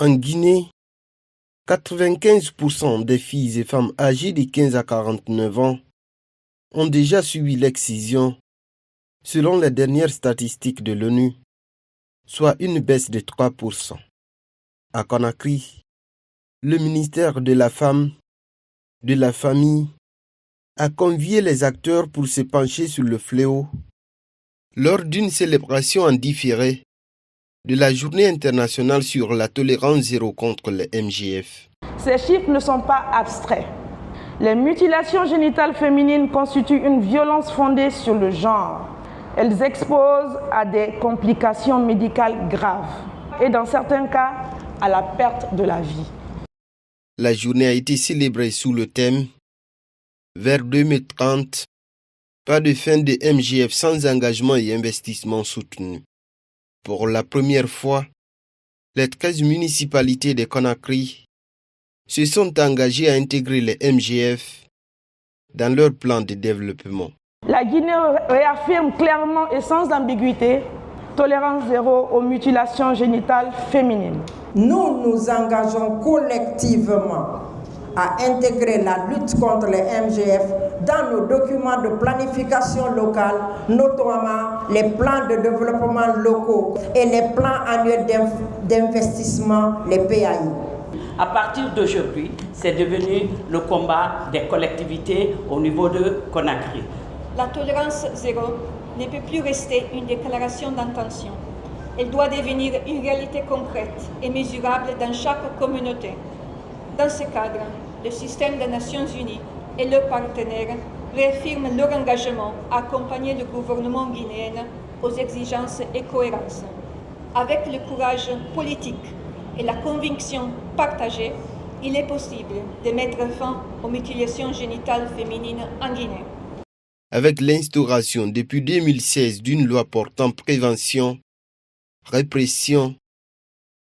En Guinée, 95% des filles et femmes âgées de 15 à 49 ans ont déjà subi l'excision, selon les dernières statistiques de l'ONU, soit une baisse de 3%. À Conakry, le ministère de la Femme, de la Famille, a convié les acteurs pour se pencher sur le fléau lors d'une célébration en différé de la Journée internationale sur la tolérance zéro contre les MGF. Ces chiffres ne sont pas abstraits. Les mutilations génitales féminines constituent une violence fondée sur le genre. Elles exposent à des complications médicales graves et dans certains cas à la perte de la vie. La journée a été célébrée sous le thème « Vers 2030, pas de fin de MGF sans engagement et investissement soutenu ». Pour la première fois, les 13 municipalités de Conakry se sont engagées à intégrer les MGF dans leur plan de développement. La Guinée réaffirme clairement et sans ambiguïté tolérance zéro aux mutilations génitales féminines. Nous nous engageons collectivement à intégrer la lutte contre les MGF dans nos documents de planification locale, notamment les plans de développement locaux et les plans annuels d'investissement, les PAI. À partir d'aujourd'hui, c'est devenu le combat des collectivités au niveau de Conakry. La tolérance zéro ne peut plus rester une déclaration d'intention. Elle doit devenir une réalité concrète et mesurable dans chaque communauté. Dans ce cadre, le système des Nations Unies et leurs partenaires réaffirment leur engagement à accompagner le gouvernement guinéen aux exigences et cohérences. Avec le courage politique et la conviction partagée, il est possible de mettre fin aux mutilations génitales féminines en Guinée. Avec l'instauration depuis 2016 d'une loi portant prévention, répression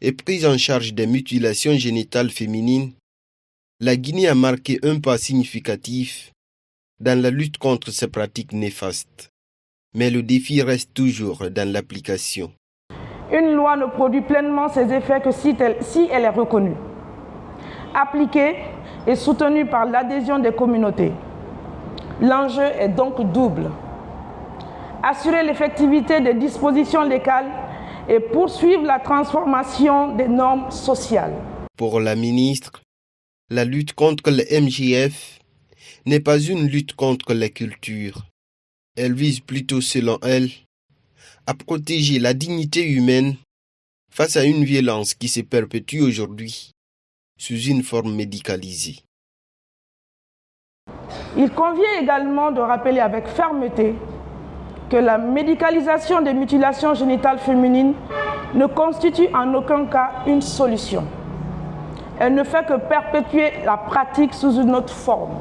et prise en charge des mutilations génitales féminines, la Guinée a marqué un pas significatif dans la lutte contre ces pratiques néfastes. Mais le défi reste toujours dans l'application. Une loi ne produit pleinement ses effets que si elle est reconnue, appliquée et soutenue par l'adhésion des communautés. L'enjeu est donc double. Assurer l'effectivité des dispositions légales et poursuivre la transformation des normes sociales. Pour la ministre, la lutte contre les MGF n'est pas une lutte contre les cultures. Elle vise plutôt, selon elle, à protéger la dignité humaine face à une violence qui se perpétue aujourd'hui sous une forme médicalisée. Il convient également de rappeler avec fermeté que la médicalisation des mutilations génitales féminines ne constitue en aucun cas une solution. Elle ne fait que perpétuer la pratique sous une autre forme.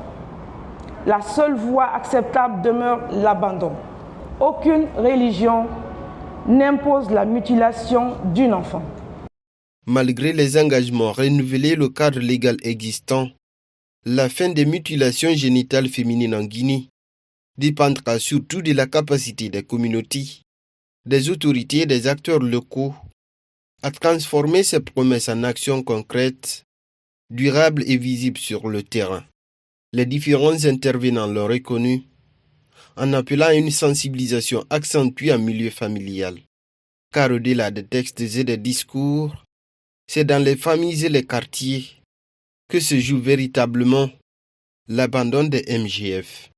La seule voie acceptable demeure l'abandon. Aucune religion n'impose la mutilation d'une enfant. Malgré les engagements renouvelés, le cadre légal existant, la fin des mutilations génitales féminines en Guinée dépendra surtout de la capacité des communautés, des autorités et des acteurs locaux à transformer ces promesses en actions concrètes, durables et visibles sur le terrain. Les différents intervenants l'ont reconnu en appelant à une sensibilisation accentuée en milieu familial. Car au-delà des textes et des discours, c'est dans les familles et les quartiers que se joue véritablement l'abandon des MGF.